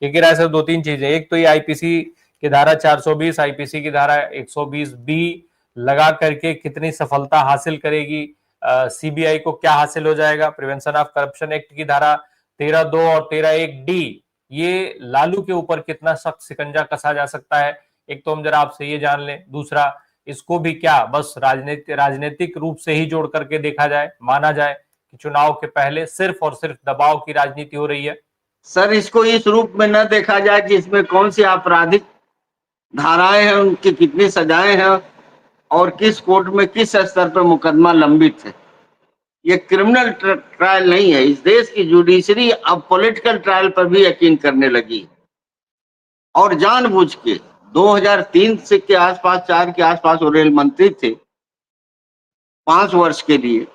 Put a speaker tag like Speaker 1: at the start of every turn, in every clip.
Speaker 1: एक राय से दो तीन चीजें, एक तो ये आईपीसी की धारा 420, आईपीसी की धारा 120 बी लगा करके कितनी सफलता हासिल करेगी, सीबीआई को क्या हासिल हो जाएगा, प्रिवेंशन ऑफ करप्शन एक्ट की धारा 13(2) और 13(1)(डी), ये लालू के ऊपर कितना सख्त शिकंजा कसा जा सकता है, एक तो हम जरा आपसे ये जान लें। दूसरा, इसको भी क्या बस राजनीतिक रूप से ही जोड़ करके देखा जाए, माना जाए कि चुनाव के पहले सिर्फ और सिर्फ दबाव की राजनीति हो रही है?
Speaker 2: सर, इसको इस रूप में न देखा जाए कि इसमें कौन सी आपराधिक धाराएं हैं, उनकी कितनी सजाएं हैं और किस कोर्ट में किस स्तर पर मुकदमा लंबित है। ये क्रिमिनल ट्रायल नहीं है। इस देश की जुडिशरी अब पॉलिटिकल ट्रायल पर भी यकीन करने लगी और जानबूझ के 2003 से के आसपास, 4 के आसपास वो रेल मंत्री थे 5 वर्ष के लिए।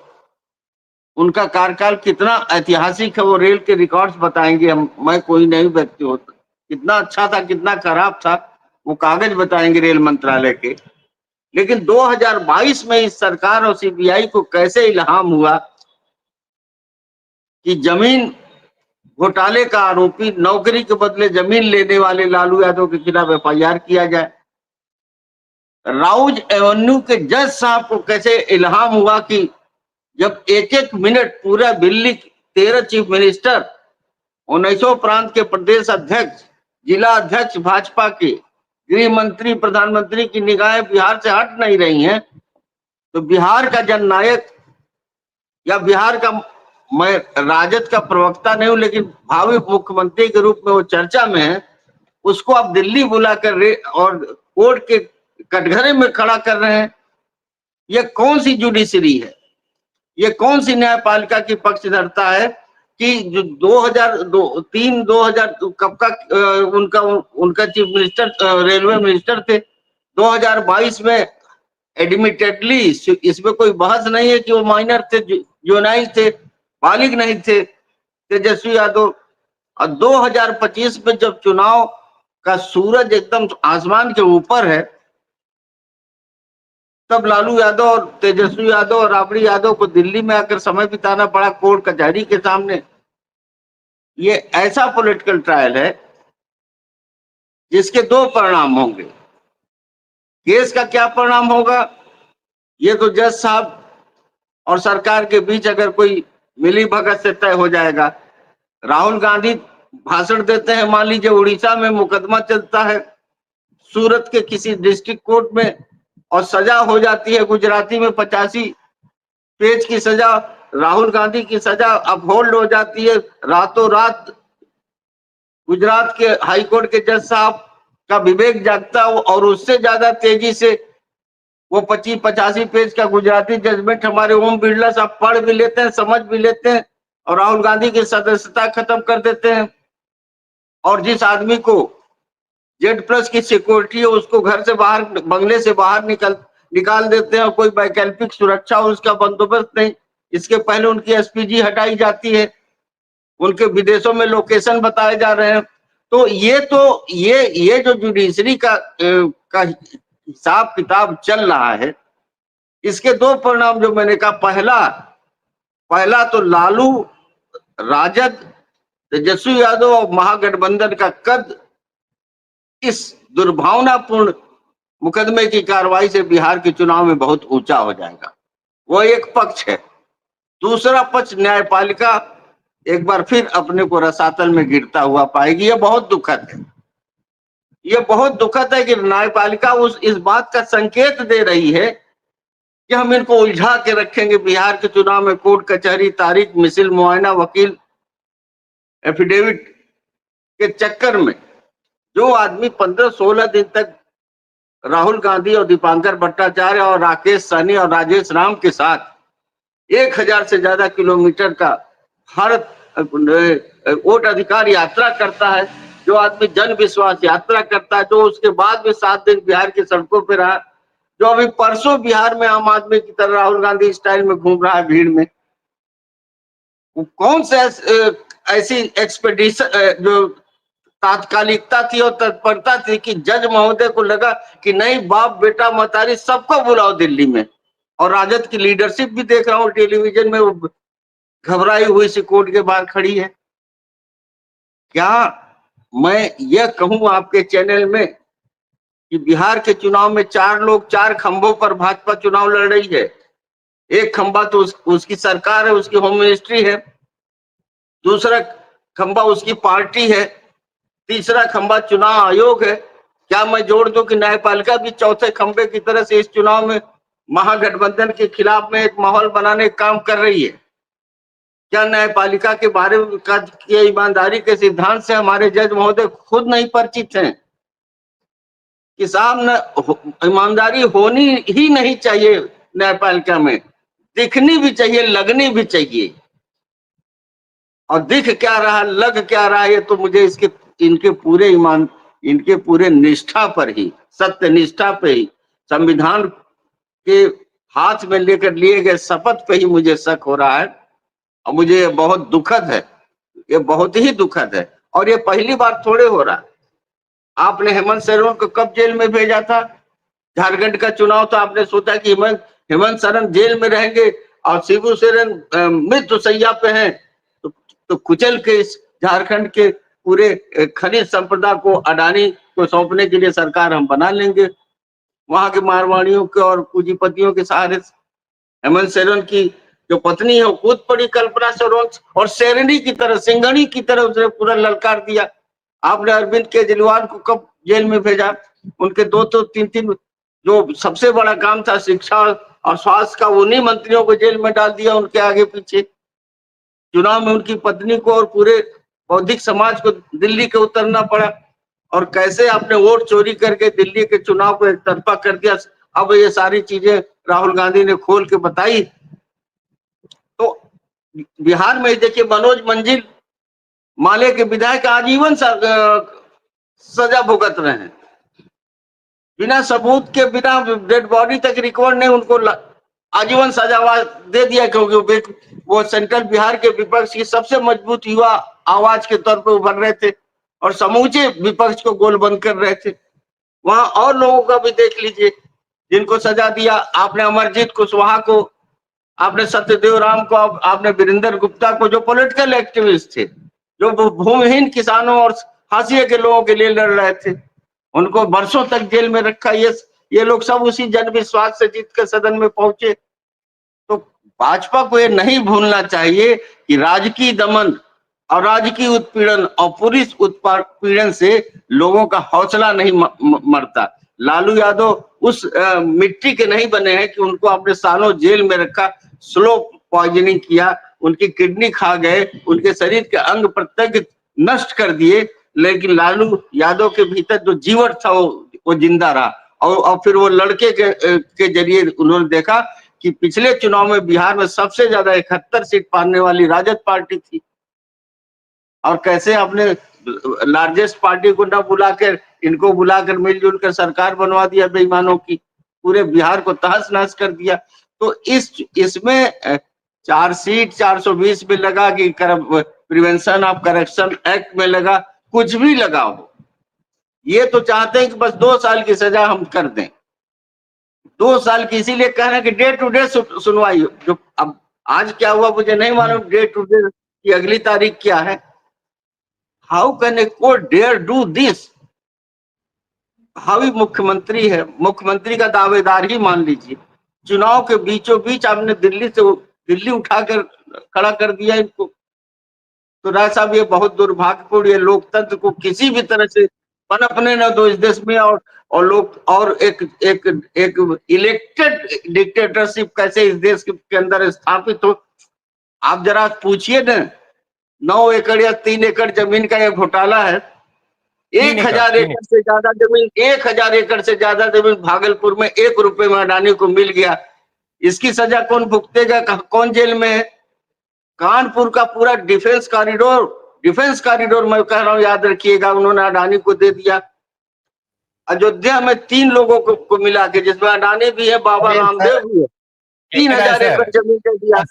Speaker 2: उनका कार्यकाल कितना ऐतिहासिक है वो रेल के रिकॉर्ड्स बताएंगे। मैं कोई नहीं व्यक्ति होता, कितना अच्छा था कितना खराब था वो कागज बताएंगे रेल मंत्रालय के। लेकिन 2022 में इस सरकार और सीबीआई को कैसे इल्हाम हुआ कि जमीन घोटाले का आरोपी, नौकरी के बदले जमीन लेने वाले लालू यादव के खिलाफ एफआईआर किया जाए। राउज एवेन्यू के जज साहब को कैसे इल्हाम हुआ कि जब एक एक मिनट पूरा दिल्ली 13 चीफ मिनिस्टर, 19 प्रांत के प्रदेश अध्यक्ष, जिला अध्यक्ष भाजपा के, गृह मंत्री, प्रधानमंत्री की निगाहें बिहार से हट नहीं रही हैं, तो बिहार का जननायक या बिहार का, मैं राजद का प्रवक्ता नहीं हूं लेकिन भावी मुख्यमंत्री के रूप में वो चर्चा में है, उसको आप दिल्ली बुलाकर और कोर्ट के कटघरे में खड़ा कर रहे हैं। ये कौन सी जुडिशरी है? ये कौन सी न्यायपालिका की पक्ष धरता है कि जो 2003 कब का उनका चीफ मिनिस्टर, रेलवे मिनिस्टर थे, 2022 में एडमिटेडली, इसमें कोई बहस नहीं है कि वो माइनर थे, जुवेनाइल थे, बालिग नहीं थे, तेजस्वी यादव। और 2025 में जब चुनाव का सूरज एकदम आसमान के ऊपर है, तब लालू यादव और तेजस्वी यादव और राबड़ी यादव को दिल्ली में आकर समय बिताना पड़ा कोर्ट कचहरी के सामने। ये ऐसा पॉलिटिकल ट्रायल है जिसके 2 परिणाम होंगे। केस का क्या परिणाम होगा, ये तो जज साहब और सरकार के बीच अगर कोई मिली भगत से तय हो जाएगा। राहुल गांधी भाषण देते हैं, मान लीजिए उड़ीसा में मुकदमा चलता है सूरत के किसी डिस्ट्रिक्ट कोर्ट में और सजा हो जाती है गुजराती में 85 पेज की सजा, राहुल गांधी की सजा अपहोल्ड हो जाती है। रातों रात गुजरात के हाई कोर्ट के जज साहब का विवेक जागता और उससे ज्यादा तेजी से वो 85 पेज का गुजराती जजमेंट हमारे ओम बिरला साहब पढ़ भी लेते हैं, समझ भी लेते हैं और राहुल गांधी की सदस्यता खत्म कर देते हैं। और जिस आदमी को Z+ की सिक्योरिटी है उसको घर से बाहर, बंगले से बाहर निकाल देते हैं और कोई वैकल्पिक सुरक्षा उसका बंदोबस्त नहीं। इसके पहले उनकी एसपीजी हटाई जाती है, उनके विदेशों में लोकेशन बताए जा रहे हैं। तो ये जो जुडिशरी का हिसाब किताब चल रहा है, इसके 2 परिणाम जो मैंने कहा, पहला तो लालू, राजद, तेजस्वी यादव और महागठबंधन का कद इस दुर्भावनापूर्ण मुकदमे की कार्रवाई से बिहार के चुनाव में बहुत ऊंचा हो जाएगा। वो एक पक्ष है। दूसरा पक्ष, न्यायपालिका एक बार फिर अपने को रसातल में गिरता हुआ पाएगी। ये बहुत दुखद है। ये बहुत दुखद है कि न्यायपालिका इस बात का संकेत दे रही है कि हम इनको उलझा के रखेंगे बिहार के चुनाव में। कोर्ट कचहरी, तारीख, मिसिल, मुआयना, वकील, एफिडेविट के चक्कर में जो आदमी 15-16 दिन तक राहुल गांधी और दीपांकर भट्टाचार्य और राकेश सहनी और राजेश राम के साथ 1000 से ज्यादा किलोमीटर का भारत वोट अधिकार यात्रा करता है, जो आदमी जन विश्वास यात्रा करता है, जो उसके बाद भी 7 दिन बिहार की सड़कों पर रहा, जो अभी परसों बिहार में आम आदमी की तरह राहुल गांधी स्टाइल में घूम रहा है भीड़ में, कौन से ऐसी एक्सपेडिशन जो तात्कालिकता थी और तत्परता थी कि जज महोदय को लगा कि नहीं, बाप बेटा मतारी सबको बुलाओ दिल्ली में। और राजद की लीडरशिप भी देख रहा हूँ टेलीविजन में, वो घबराई हुई सी कोर्ट के बाहर खड़ी है। क्या मैं यह कहूं आपके चैनल में कि बिहार के चुनाव में 4 लोग 4 खंभों पर भाजपा चुनाव लड़ रही है। एक खंभा तो उसकी सरकार है, उसकी होम मिनिस्ट्री है, दूसरा खंभा उसकी पार्टी है, तीसरा खंभा चुनाव आयोग है। क्या मैं जोड़ दूं कि न्यायपालिका भी चौथे खंभे की तरह से इस चुनाव में महागठबंधन के खिलाफ में एक माहौल बनाने का काम कर रही है? क्या न्यायपालिका के बारे में के ईमानदारी के सिद्धांत से हमारे जज महोदय खुद नहीं परिचित हैं कि साहब न ईमानदारी होनी ही नहीं चाहिए न्यायपालिका में, दिखनी भी चाहिए, लगनी भी चाहिए। और दिख क्या रहा, लग क्या रहा, ये तो मुझे इनके पूरे निष्ठा पर ही, सत्य निष्ठा पे ही, संविधान के हाथ में लेकर लिए गए शपथ पे ही मुझे शक हो रहा है। और मुझे ये बहुत दुखद है, ये बहुत ही दुखद है। और ये पहली बार थोड़े हो रहा। आपने हेमंत सोरेन को कब जेल में भेजा था? झारखंड का चुनाव तो आपने सोचा कि हेमंत सोरेन जेल में रहेंगे और शिबू सोरेन मृत्यु शैया पे हैं, तो कुचल के इस झारखंड के पूरे खनिज संपदा को अडानी को सौंपने के लिए सरकार हम बना लेंगे, वहां के मारवाड़ियों के और पूंजीपतियों के सहारे। हेमंत सोरेन की जो पत्नी है वो खुद पड़ी कल्पना सोरेन, और शेरनी की तरह, सिंघनी की तरह उसने पूरा ललकार दिया। आपने अरविंद केजरीवाल को कब जेल में भेजा? उनके 2-3 जो सबसे बड़ा काम था शिक्षा और स्वास्थ्य का, उन्हीं मंत्रियों को जेल में डाल दिया उनके आगे पीछे। चुनाव में उनकी पत्नी को और पूरे बौद्धिक समाज को दिल्ली के उतरना पड़ा। और कैसे आपने वोट चोरी करके दिल्ली के चुनाव को एक तरफा कर दिया। अब ये सारी चीजें राहुल गांधी ने खोल के बताई। तो बिहार में देखिए, मनोज मंजिल माले के विधायक आजीवन सजा भुगत रहे हैं, बिना सबूत के, बिना डेड बॉडी तक रिकवर नहीं, उनको आजीवन सजा दे दिया, क्योंकि वो सेंट्रल बिहार के विपक्ष की सबसे मजबूत युवा आवाज के तौर पर उभर रहे थे और समूचे विपक्ष को गोलबंद कर रहे थे। वहां और लोगों का भी देख लीजिए जिनको सजा दिया। आपने अमरजीत कुशवाहा को, आपने सत्यदेव राम को, आपने वीरेंद्र गुप्ता को, जो पॉलिटिकल एक्टिविस्ट थे, जो भूमिहीन किसानों और हाशिए के लोगों के लिए लड़ रहे थे, उनको वर्षों तक जेल में रखा। ये लोग सब उसी जन विश्वास से जीत कर सदन में पहुंचे। तो भाजपा को ये नहीं भूलना चाहिए कि राजकीय दमन और राजकीय उत्पीड़न और पुलिस उत्पीड़न से लोगों का हौसला नहीं मरता। लालू यादव उस मिट्टी के नहीं बने हैं कि उनको आपने सालों जेल में रखा, स्लो पॉइजनिंग किया, उनकी किडनी खा गए, उनके शरीर के अंग प्रत्यंग नष्ट कर दिए, लेकिन लालू यादव के भीतर जो जीवन था वो जिंदा रहा। और फिर वो लड़के के जरिए उन्होंने देखा कि पिछले चुनाव में बिहार में सबसे ज्यादा 71 सीट पाने वाली राजद पार्टी थी, और कैसे अपने लार्जेस्ट पार्टी को न बुलाकर, इनको बुलाकर मिलजुल कर सरकार बनवा दिया बेईमानों की, पूरे बिहार को तहस नहस कर दिया। तो इसमें 4 सीट 420 में लगा कि प्रिवेंशन ऑफ करप्शन एक्ट में लगा, कुछ भी लगा हो, ये तो चाहते हैं कि बस 2 साल की सजा हम कर दें, 2 साल की। इसीलिए कह रहे हैं कि डे टू डे सुनवाई। जो अब आज क्या हुआ मुझे नहीं मालूम, डे टू डे की अगली तारीख क्या है। How can a court dare do this? हावी मुख्यमंत्री है, मुख्यमंत्री का दावेदार ही मान लीजिए, चुनाव के बीचों बीच आपने दिल्ली उठाकर खड़ा कर दिया इनको। तो राय साहब, ये बहुत दुर्भाग्यपूर्ण, ये लोकतंत्र को किसी भी तरह से पनपने न दो इस देश में। और लोग और एक इलेक्टेड डिक्टेटरशिप कैसे इस देश के अंदर स्थापित हो। आप जरा पूछिए न, 9 एकड़ या 3 एकड़ जमीन का ये घोटाला है। 1000 एकड़ से ज्यादा जमीन, 1000 एकड़ से ज्यादा जमीन भागलपुर में 1 रुपए में अडानी को मिल गया। इसकी सजा कौन भुगतेगा? कौन जेल में है? कानपुर का पूरा डिफेंस कॉरिडोर मैं कह रहा हूं, याद रखिएगा, उन्होंने अडानी को दे दिया। अयोध्या में 3 लोगों को मिला के, जिसमें अडानी भी है, बाबा रामदेव भी है, 3000 एकड़ जमीन दे दिया।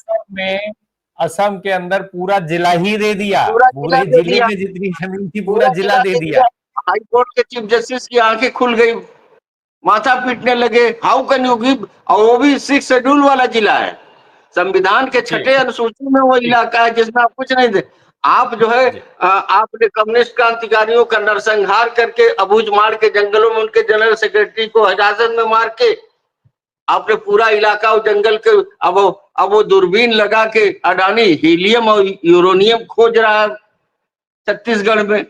Speaker 1: असम के अंदर पूरा जिला ही दे दिया, पूरे जिले में जितनी जमीन थी पूरा जिला दे दिया।
Speaker 2: हाईकोर्ट के चीफ जस्टिस की आंखें खुल गई, माथा पीटने लगे। How can you give? और वो भी 6 शेड्यूल वाला जिला है, संविधान के 6ठे अनुसूची में वो इलाका है जिसमें आप कुछ नहीं दे। आप जो है आपने कम्युनिस्ट क्रांतिकारियों का नरसंहार करके अबूझमाड़ के जंगलों में उनके जनरल सेक्रेटरी को हिरासत में मार के आपने पूरा इलाका और जंगल के अब वो दूरबीन लगा के अडानी हीलियम और यूरेनियम खोज रहा है छत्तीसगढ़ में।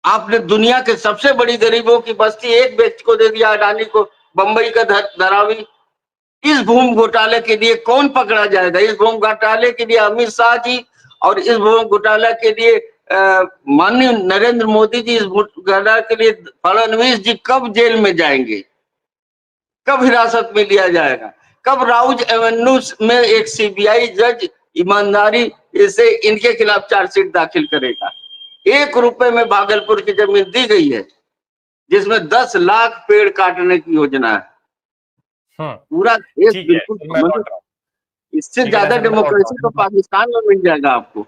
Speaker 2: आपने दुनिया के सबसे बड़ी गरीबों की बस्ती एक व्यक्ति को दे दिया अडानी को, बंबई का धरावी। इस भूमि घोटाले के लिए कौन पकड़ा जाएगा? इस भूमि घोटाले के लिए अमित शाह जी और इस भूमि घोटाला के लिए माननीय नरेंद्र मोदी जी, इस घोटाला के लिए फडणवीस जी कब जेल में जाएंगे? कब हिरासत में लिया जाएगा? कब राउज एवेन्यू में एक सीबीआई जज ईमानदारी से इनके खिलाफ चार्जशीट दाखिल करेगा? 1 रुपए में भागलपुर की जमीन दी गई है जिसमें 10 लाख पेड़ काटने की योजना है। पूरा देश बिल्कुल, इससे ज्यादा डेमोक्रेसी तो पाकिस्तान में मिल जाएगा आपको।